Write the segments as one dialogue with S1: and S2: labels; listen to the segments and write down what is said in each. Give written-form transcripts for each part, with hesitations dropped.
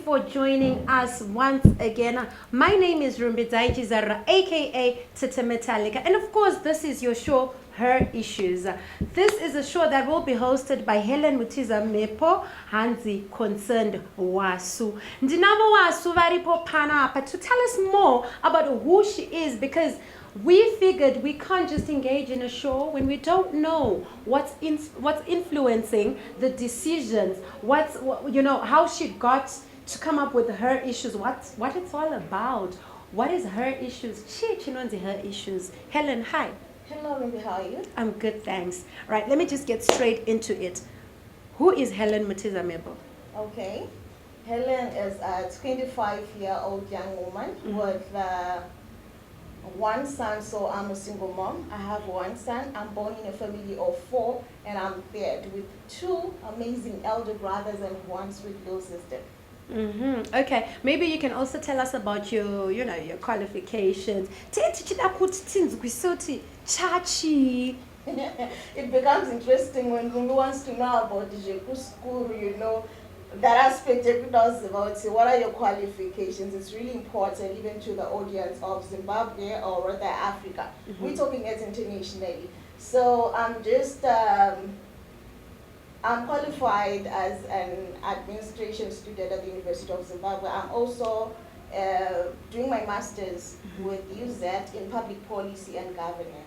S1: for joining us once again. My name is Rumbidaiji Zara, aka Tita Metallica, and of course, this is your show, HeR Issues. This is a show that will be hosted by Helen Mutiza Mepo, Hanzi Concerned Wasu. Ndinavo Wasu varipo pana to tell us more about who she is, because we figured we can't just engage in a show when we don't know what's influencing the decisions, how she got to come up with her issues, what it's all about. What is her issues? Her issues. Helen, hi.
S2: Hello, Ruby, how are you?
S1: I'm good, thanks. Right, let me just get straight into it. Who is Helen Mutiza Mebo?
S2: Okay. Helen is a 25-year-old young woman with one son, so I'm a single mom. I have one son. I'm born in a family of 4, and I'm paired with 2 amazing elder brothers and one sweet little sister.
S1: Okay, maybe you can also tell us about your qualifications. Chachi.
S2: It becomes interesting when Gumbi wants to know about the Jeku school, that aspect knows about what are your qualifications. It's really important even to the audience of Zimbabwe or rather Africa. We're talking it internationally. So I'm qualified as an administration student at the University of Zimbabwe. I'm also doing my master's with UZ in public policy and governance.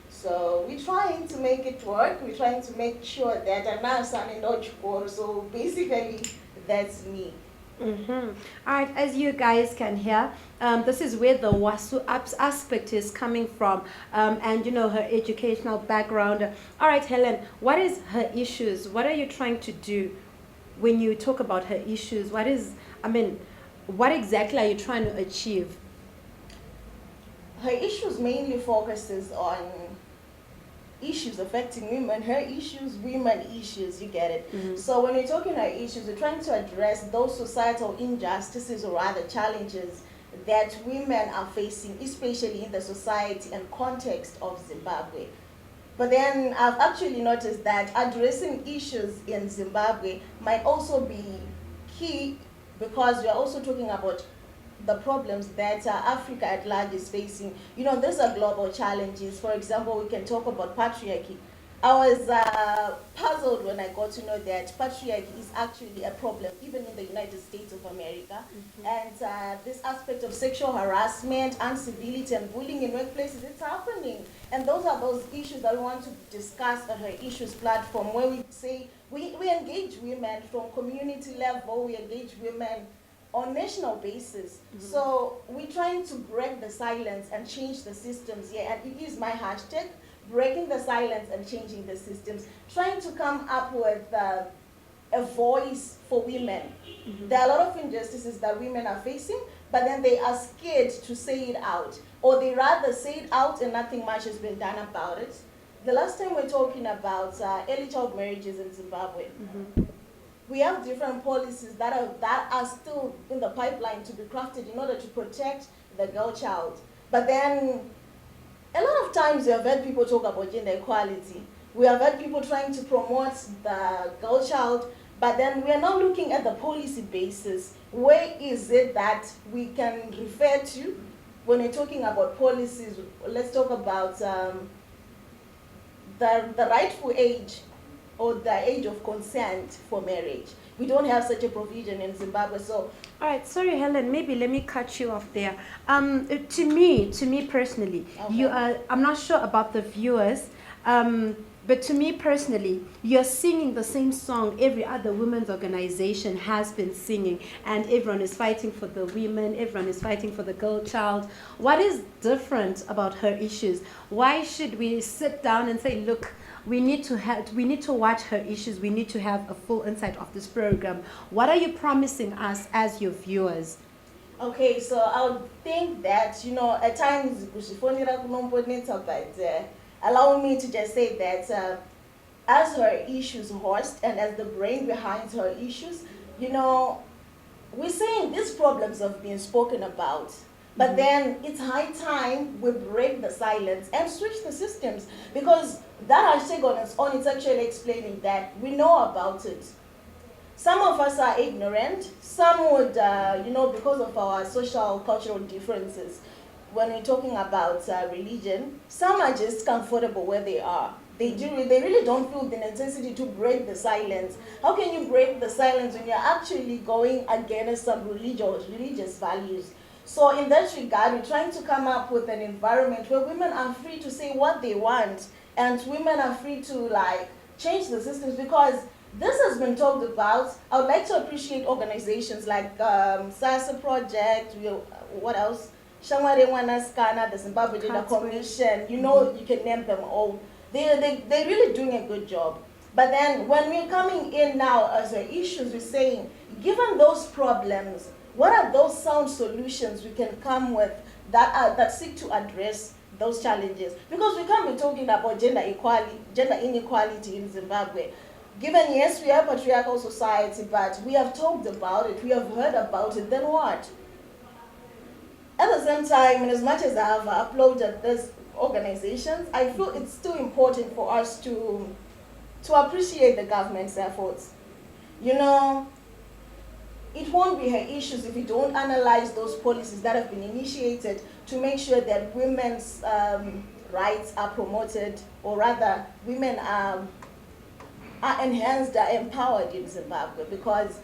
S2: So we're trying to make it work. We're trying to make sure that I'm not sounding dodgeball. So basically, that's me.
S1: All right, as you guys can hear, this is where the wasu aspect is coming from, and her educational background. All right, Helen, what is her issues? What are you trying to do when you talk about her issues? What exactly are you trying to achieve?
S2: Her issues mainly focuses on issues affecting women, her issues, women issues, you get it. So when we're talking about issues, we're trying to address those societal injustices or other challenges that women are facing, especially in the society and context of Zimbabwe. But then I've actually noticed that addressing issues in Zimbabwe might also be key, because we're also talking about the problems that Africa at large is facing. These are global challenges. For example, we can talk about patriarchy. I was puzzled when I got to know that patriarchy is actually a problem even in the United States of America. And this aspect of sexual harassment, incivility, and bullying in workplaces, it's happening. And those are those issues that we want to discuss on her issues platform, where we say we engage women from community level, we engage women on national basis. So we're trying to break the silence and change the systems here, and it is my hashtag, breaking the silence and changing the systems, trying to come up with a voice for women. There are a lot of injustices that women are facing, but then they are scared to say it out, or they rather say it out and nothing much has been done about it. The last time we're talking about early child marriages in Zimbabwe. We have different policies that are still in the pipeline to be crafted in order to protect the girl child. But then, a lot of times we have heard people talk about gender equality. We have heard people trying to promote the girl child, but then we are not looking at the policy basis. Where is it that we can refer to when we're talking about policies? Let's talk about the rightful age, or the age of consent for marriage. We don't have such a provision in Zimbabwe, so.
S1: All right, sorry, Helen, maybe let me cut you off there. To me personally,
S2: Okay.
S1: I'm not sure about the viewers, but to me personally, you're singing the same song every other women's organization has been singing, and everyone is fighting for the women, everyone is fighting for the girl child. What is different about her issues? Why should we sit down and say, look, we need to watch her issues, we need to have a full insight of this program? What are you promising us as your viewers?
S2: Okay, so I would think that, at times, but allow me to just say that as her issues host and as the brain behind her issues, we're saying these problems have been spoken about. But then it's high time we break the silence and switch the systems, because that hashtag on its own is actually explaining that we know about it. Some of us are ignorant. Some would, because of our social, cultural differences, when we're talking about religion, some are just comfortable where they are. They really don't feel the necessity to break the silence. How can you break the silence when you're actually going against some religious values? So in that regard, we're trying to come up with an environment where women are free to say what they want, and women are free to change the systems, because this has been talked about. I would like to appreciate organizations like SASA Project, what else? Shangware Wanaskana, the Zimbabwe Gender Commission, you can name them all. They're really doing a good job. But then when we're coming in now as our issues, we're saying, given those problems, what are those sound solutions we can come with that seek to address those challenges? Because we can't be talking about gender inequality in Zimbabwe. Given, yes, we are a patriarchal society, but we have talked about it, we have heard about it, then what? At the same time, and as much as I have applauded these organizations, I feel it's still important for us to appreciate the government's efforts. It won't be HeR issues if we don't analyze those policies that have been initiated to make sure that women's rights are promoted, or rather, women are enhanced, are empowered in Zimbabwe, because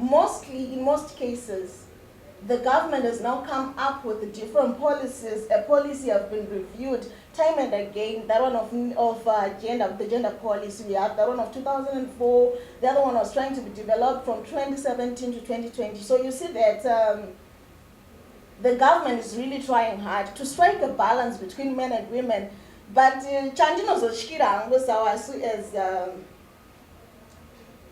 S2: in most cases, the government has now come up with different policies. A policy has been reviewed time and again. That one of the gender policy, we have that one of 2004. The other one was trying to be developed from 2017 to 2020. So you see that the government is really trying hard to strike a balance between men and women. But Chandino Zoshkira wasu is,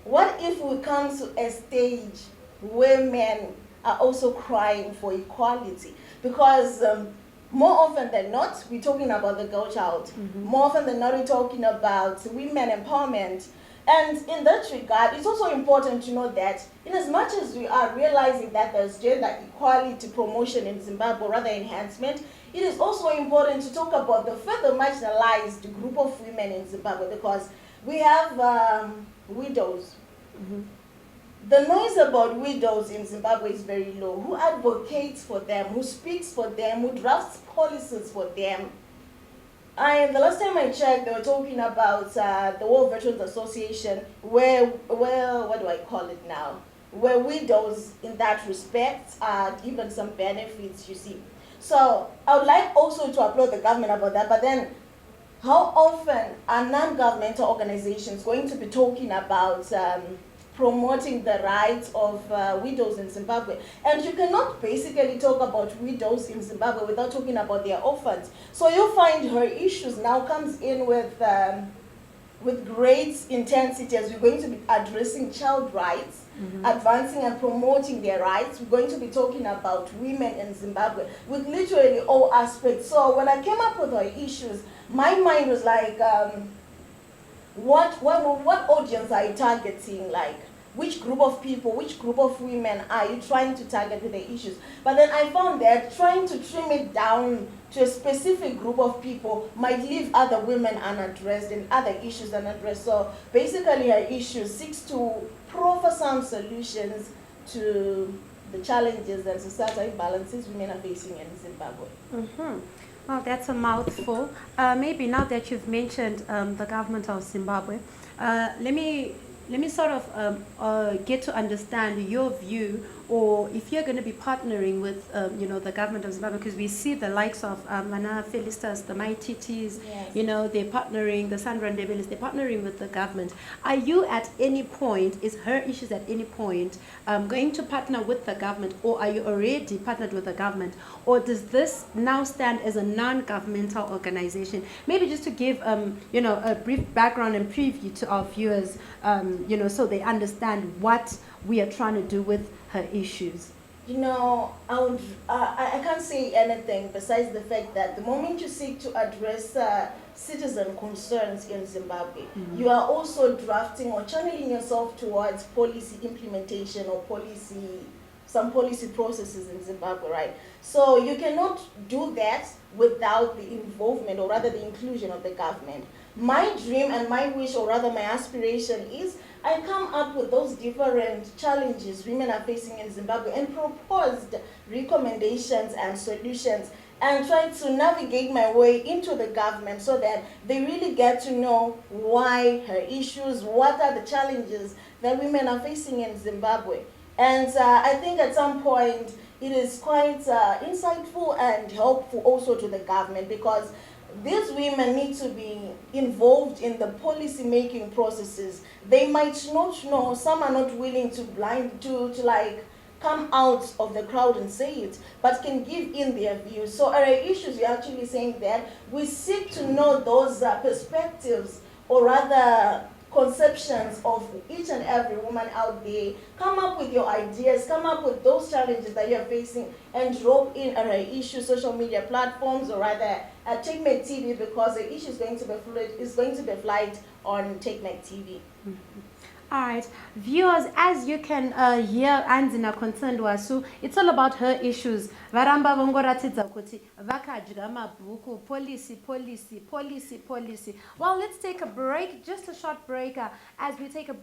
S2: what if we come to a stage where men are also crying for equality? Because more often than not, we're talking about the girl child. More often than not, we're talking about women empowerment. And in that regard, it's also important to know that in as much as we are realizing that there's gender equality promotion in Zimbabwe, rather enhancement, it is also important to talk about the further marginalized group of women in Zimbabwe, because we have widows. The noise about widows in Zimbabwe is very low. Who advocates for them, who speaks for them, who drafts policies for them? The last time I checked, they were talking about the War Veterans Association, where, what do I call it now? Where widows in that respect are given some benefits, you see. So I would like also to applaud the government about that, but then how often are non-governmental organizations going to be talking about promoting the rights of widows in Zimbabwe? And you cannot basically talk about widows in Zimbabwe without talking about their orphans. So you'll find HeR issues now comes in with great intensity, as we're going to be addressing child rights, advancing and promoting their rights. We're going to be talking about women in Zimbabwe with literally all aspects. So when I came up with HeR issues, my mind was like, what audience are you targeting? Like, which group of people, which group of women are you trying to target with the issues? But then I found that trying to trim it down to a specific group of people might leave other women unaddressed and other issues unaddressed. So basically HeR issues seeks to proffer some solutions to the challenges and societal imbalances women are facing in Zimbabwe.
S1: Well, that's a mouthful. Maybe now that you've mentioned the government of Zimbabwe, let me sort of get to understand your view, or if you're going to be partnering with the government of Zimbabwe, because we see the likes of Mana Felistas, the Maititis,
S2: Yes.
S1: they're partnering, the Sandra Ndebelis, they're partnering with the government. Are you at any point, is HeR issues at any point going to partner with the government, or are you already partnered with the government, or does this now stand as a non-governmental organization? Maybe just to give a brief background and preview to our viewers, so they understand what we are trying to do with HeR issues.
S2: I can't say anything besides the fact that the moment you seek to address citizen concerns in Zimbabwe, you are also drafting or channeling yourself towards policy implementation or some policy processes in Zimbabwe, right? So you cannot do that without the involvement, or rather the inclusion of the government. my dream and my wish, or rather my aspiration, is I come up with those different challenges women are facing in Zimbabwe and proposed recommendations and solutions, and try to navigate my way into the government so that they really get to know why her issues, what are the challenges that women are facing in Zimbabwe. And I think at some point it is quite insightful and helpful also to the government, because these women need to be involved in the policy making processes. They might not know, some are not willing to to like come out of the crowd and say it, but can give in their views. So our issues, you're actually saying that we seek to know those perspectives, or rather conceptions of each and every woman out there. Come up with your ideas, come up with those challenges that you're facing, and drop in our issue social media platforms, or rather at TakeMed TV, because the issue is going to be flight on TakeMed TV.
S1: All right, viewers, as you can hear, Anzina concerned wasu, it's all about her issues. Varamba vongoratidza kuti vakadya mabhuku, policy. Well, let's take a break, just a short break, as we take a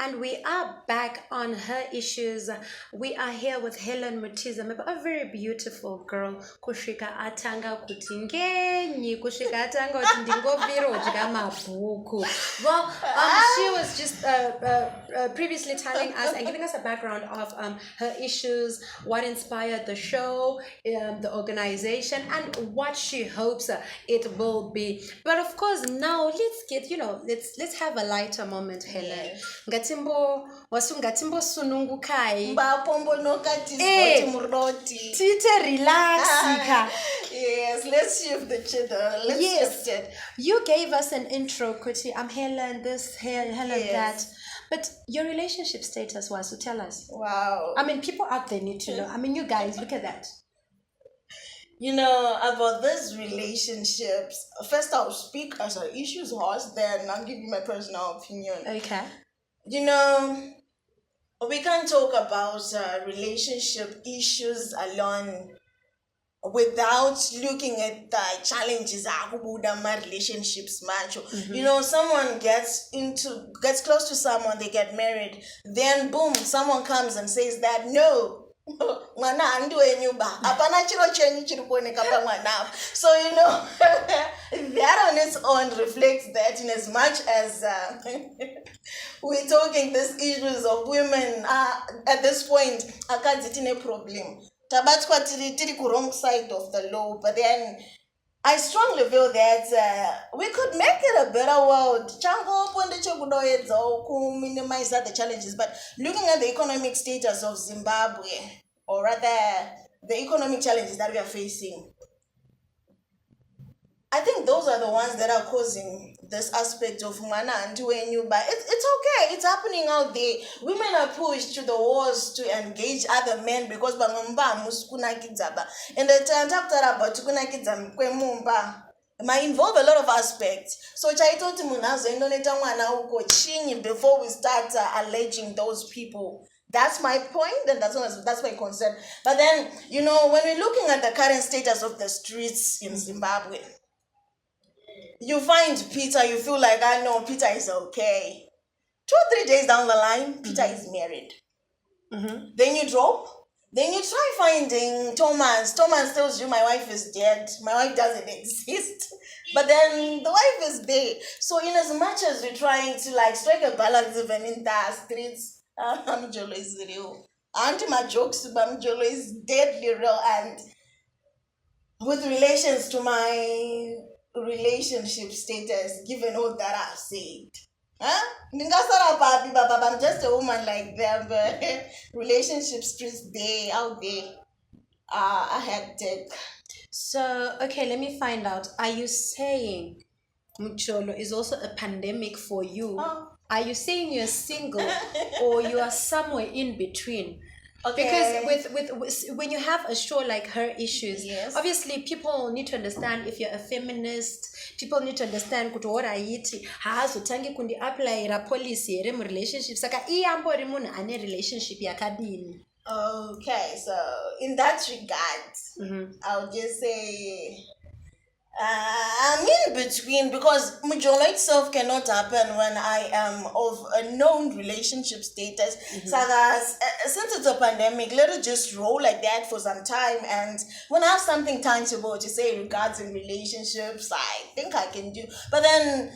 S1: And we are back on her issues. We are here with Helen Mutiza, a very beautiful girl. Kushika atanga kutingenyi, kushika atanga kutingobiro mabhuku. Well, she was just previously telling us and giving us a background of her issues, what inspired the show, the organization, and what she hopes it will be. But of course, now let's get, let's have a lighter moment, Helen.
S2: Yes.
S1: Ngatimbo sunungu kai
S2: tite
S1: relax.
S2: Yes, let's shift the chair. Let's shift it.
S1: You gave us an intro, Kuti. I'm Helen this, Helen that. But your relationship status was, so tell us.
S2: Wow.
S1: I mean, people out there need to know. I mean, you guys, look at that.
S2: About these relationships, first I'll speak as an issues host, then I'll give you my personal opinion.
S1: Okay.
S2: We can't talk about relationship issues alone without looking at the challenges my relationships macho. Someone gets close to someone, they get married, then boom, someone comes and says that no, mwana andiwenyuba apana chiro chenyu chiri kuoneka pamwana. So that on its own reflects that, in as much as we're talking these issues of women at this point akadzi tine problem tabatwa tiri ku wrong side of the law. But then I strongly feel that we could make it a better world. Minimize the challenges, but looking at the economic status of Zimbabwe, or rather the economic challenges that we are facing, I think those are the ones that are causing this aspect of mwana andiwenyu. But it's okay. It's happening out there. Women are pushed to the walls to engage other men because bangomba muskuna kidzaba. And the time about tukuna kidzam kwemumba might involve a lot of aspects. So chaitoti munazo indoneta mwana uko chinyi before we start alleging those people. That's my point, and that's my concern. But then, when we're looking at the current status of the streets in Zimbabwe, you find Peter, you feel like, I know Peter is okay. 2 or 3 days down the line, Peter is married. Then you drop. Then you try finding Thomas. Thomas tells you, my wife is dead. My wife doesn't exist. But then the wife is there. So in as much as we're trying to strike a balance even in the streets, Mjolo is real. And my jokes, Mjolo is deadly real. And with relations to my relationship status, given all that I've said, I'm just a woman like them, but relationship streets out there are hectic.
S1: So, okay, let me find out. Are you saying Mcholo is also a pandemic for you? Are you saying you're single or you are somewhere in between?
S2: Okay.
S1: Because with when you have a show like Her Issues,
S2: Yes.
S1: obviously people need to understand if you're a feminist. People need to understand kuti what ayiti haazotangi kundi applyira policy here mu relationship saka iyambori munhu ane relationship yakadini.
S2: Okay, so in that regard, I'll just say I'm in between because Mujolo itself cannot happen when I am of a known relationship status. So since it's a pandemic, let it just roll like that for some time. And when I have something tangible to say regarding relationships, I think I can do. But then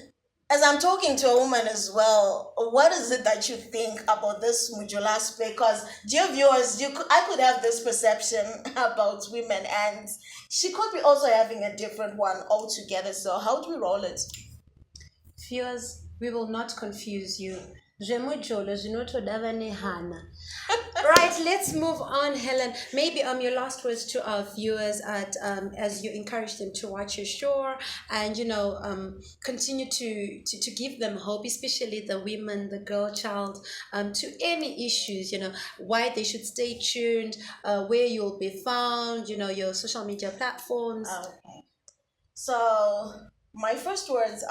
S2: as I'm talking to a woman as well, what is it that you think about this Mujolo aspect? Because dear viewers, I could have this perception about women and she could be also having a different one altogether. So how do we roll it?
S1: Viewers, we will not confuse you. Right, let's move on, Helen. Maybe your last words to our viewers as you encourage them to watch your show and continue to give them hope, especially the women, the girl child, to any issues, why they should stay tuned, where you'll be found, your social media platforms.
S2: Okay. So my first words,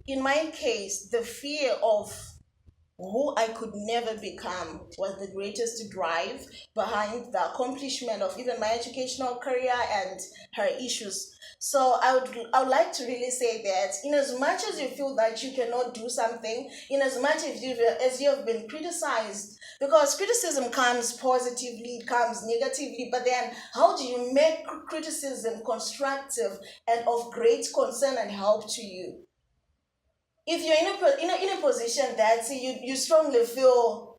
S2: in my case, the fear of who I could never become was the greatest drive behind the accomplishment of even my educational career and her issues. So I would like to really say that in as much as you feel that you cannot do something, in as much as you have been criticized, because criticism comes positively, it comes negatively, but then how do you make criticism constructive and of great concern and help to you? If you're in a position that you strongly feel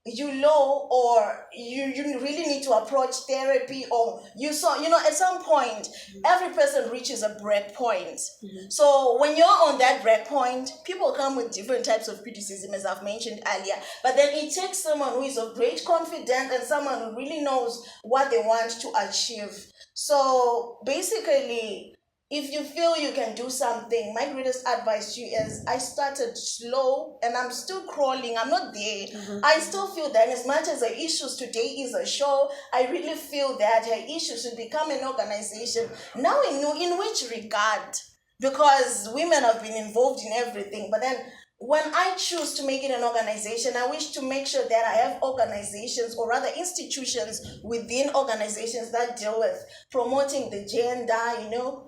S2: you low or you really need to approach therapy or at some point every person reaches a break point. So when you're on that break point, people come with different types of criticism, as I've mentioned earlier, but then it takes someone who is of great confidence and someone who really knows what they want to achieve. So basically, if you feel you can do something, my greatest advice to you is I started slow and I'm still crawling. I'm not there. I still feel that as much as Her Issues today is a show, I really feel that Her Issues should become an organization. Now in which regard? Because women have been involved in everything. But then when I choose to make it an organization, I wish to make sure that I have organizations or rather institutions within organizations that deal with promoting the gender,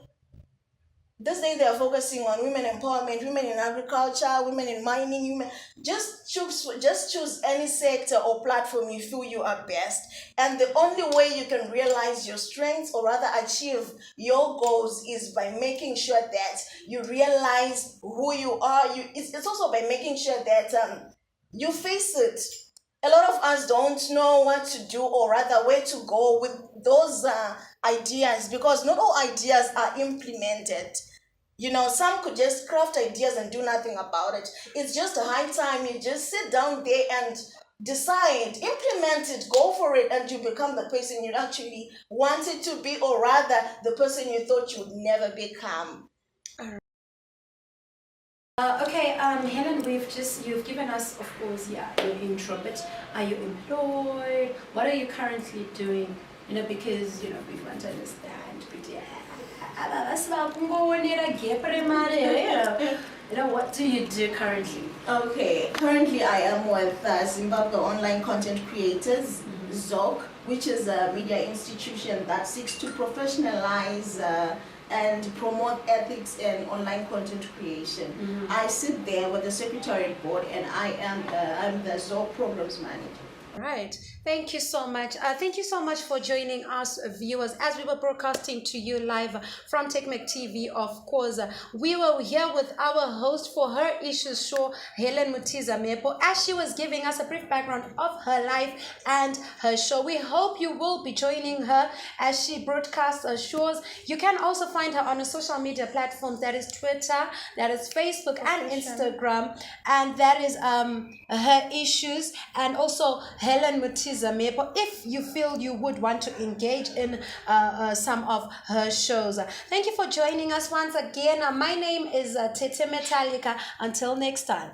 S2: This day they are focusing on women empowerment, women in agriculture, women in mining, women. Just choose any sector or platform you feel you are best. And the only way you can realize your strengths or rather achieve your goals is by making sure that you realize who you are. It's also by making sure that you face it. A lot of us don't know what to do or rather where to go with those ideas because not all ideas are implemented. Some could just craft ideas and do nothing about it. It's just a high time you just sit down there and decide, implement it, go for it, and you become the person you actually wanted to be, or rather the person you thought you would never become.
S1: Okay, Helen, you've given us, of course, your intro, but are you employed? What are you currently doing? Because, we want to understand, but what do you do currently?
S2: Okay, currently I am with Zimbabwe Online Content Creators, ZOC, which is a media institution that seeks to professionalize and promote ethics and online content creation. I sit there with the Secretariat Board and I'm the ZOC Programs Manager.
S1: Right. Thank you so much. Thank you so much for joining us, viewers, as we were broadcasting to you live from TechMac TV. Of course, we were here with our host for Her Issues show, Helen Mutiza-Mepo, as she was giving us a brief background of her life and her show. We hope you will be joining her as she broadcasts her shows. You can also find her on a social media platform, that is Twitter, that is Facebook and Instagram, and that is Her Issues, and also Helen Mutiza-Mepo, if you feel you would want to engage in some of her shows. Thank you for joining us once again. My name is Tete Metallica. Until next time.